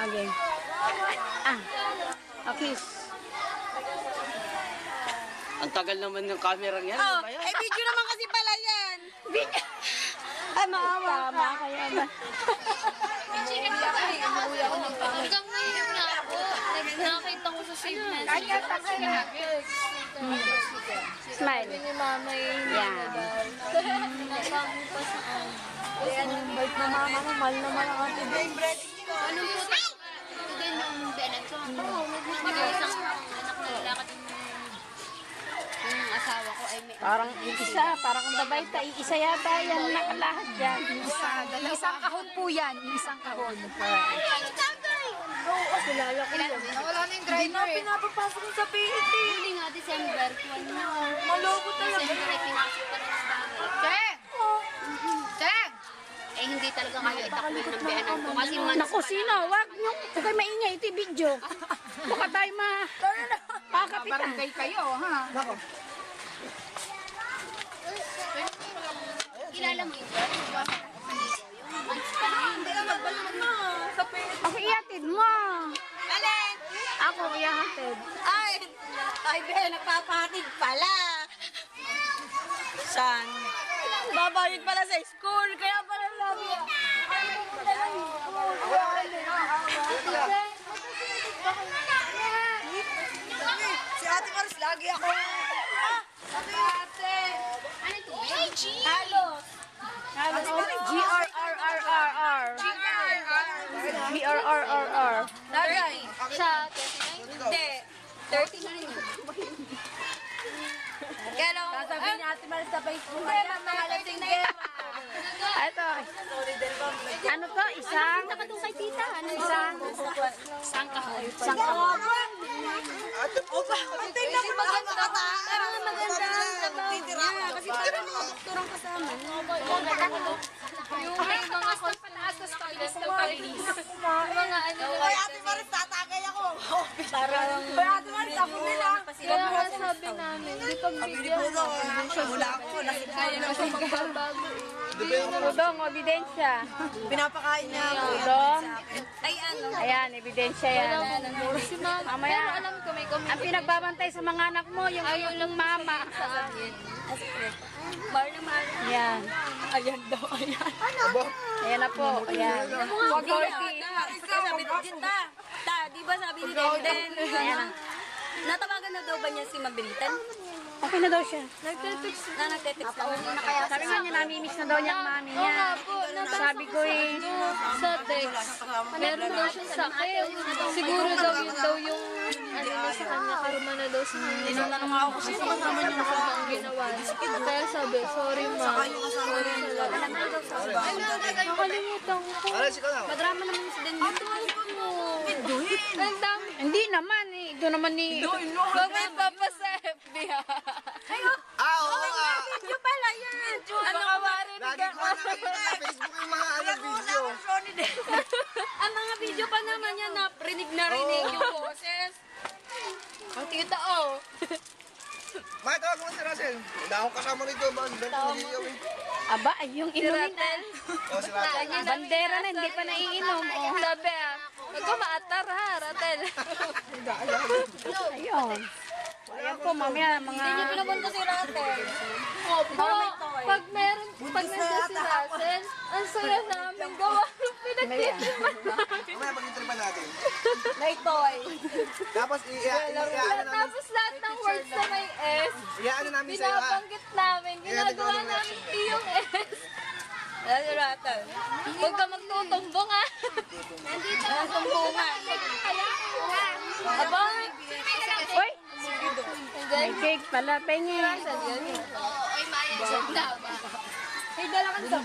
again. Okay. Ang tagal naman ng camera yan. Oh, Ano ba yan? video naman kasi pala yan. Ay, maawa ka. Kaya ba? Hanggang ngayon nga ako, nakita ko sa save message. Smile. Ni mama yung Yan. nagbago pa sa akin. Ayan, ang bait na mama mo. Mahal naman ang ate. Ano po? Ito din yung benan ko. Mag-iisang anak na lalakad yung asawa ko ay may... Parang parang ang babay ta, isa yata yan, nakalahat yan. Isang kahon po yan. Isang kahon. Kilala ko yun. Wala na yung grinder eh. Pinapapasok ko sa PET. Huli nga, December 1 na. Maloko talaga. December ay pinasok ka na ng bahay. Cheng! Cheng! Eh, hindi talaga kayo itakwil ng benan ko. Kasi months Naku, pa sino? Wag niyo. Huwag kayo maingay. Ito yung video. Baka tayo pakakapitan. Barangay kayo, ha? kilala mo yun. Months pa lang. Hindi ka magbalon mo. Sa PET. Ako iatid mo. Alin? Ako iatid. Ay, be, nagpapahatid pala. Saan? Babayad pala sa school. Kaya pala sabi. Si Ate Maris, lagi ako. Ate. Ano ito? Halos. G-R-R-R-R-R. G-R-R-R-R. Lagay. Siya, 39? Hindi. 39. Kaya lang, sasabihin ni Ate Maris sa Facebook. Kaya mga lasing gera. Ito. Ano to? Isang? Nakatong kay tita. Ano Isang kahon. Opa, tingnan mo maganda. Parang maganda ang trabaho niya. Kasi parang mga doktor ang kasama. yung may mga pataas sa pabilis ng pabilis. Mga ano. Oy, Ate Maris, tatagay ako. Parang... Oy, Ate Maris, ako nila. Kaya nga sabi namin, di pagbigyan. Wala ako. Kaya na kasi magbabago eh. Udong, ebidensya. Pinapakain niya ako. Udong. Ay, ano? Ayan, ebidensya yan. Si mama. Mamaya. Pero alam ko may comment. Ang pinagbabantay sa mga anak mo, yung ng mama. Sa akin. Mahal na mahal. Ayan. Ayan daw, ayan. Ayan na po. Ayan. Sabi ko, di ba sabi ni Denden? Ayan na. Natawagan na daw ba niya si Mabilitan? Okay na daw siya. Nagtetext naman. Sabi nga niya, namimiss na daw niya ang mami niya. Sabi ko eh. Sa text, meron daw siyang sakit. Siguro daw yun daw yung ano na sa kanya, karma na daw sa kanya. Tinanong ako kasi kasama niya na Ang ginawa niya. Kaya sabi, sorry ma. Sorry talaga. Nakalimutan ko. Madrama naman si Denden. Ang dami. Hindi naman eh. Ito naman ni... Huwag may papa sa FB ha. Video pala yun. Ano ka marinig ako? Facebook yung mga video. Ang mga video pa naman yan na rinig yung boses. Ang tita oh. May tawag mo si Russell. Hindi akong kasama nito. Aba, ay yung inumin na. O si Russell. Bandera na, hindi pa naiinom. Oh. Sabi huwag ko maatar ha, Ratel. Ayun. Ayan po, mamaya mga... Hindi niya pinapunta si Ratel. Opo, pag meron, pag nandiyan si Russell, ang saya namin gawa ng pinagtitiman. Mamaya pag-interpan natin. Naitoy. Tapos Tapos lahat ng words na may S, i-ano namin sa'yo ha. binabanggit namin, ginagawa namin yung S. Ayan si Ratel. Huwag ka magtutumbong ha. Nandito ang tumbungan. Aba, Uy! May cake pala, pengi. Ay, Maya, sa ba? Ay, dala ka sa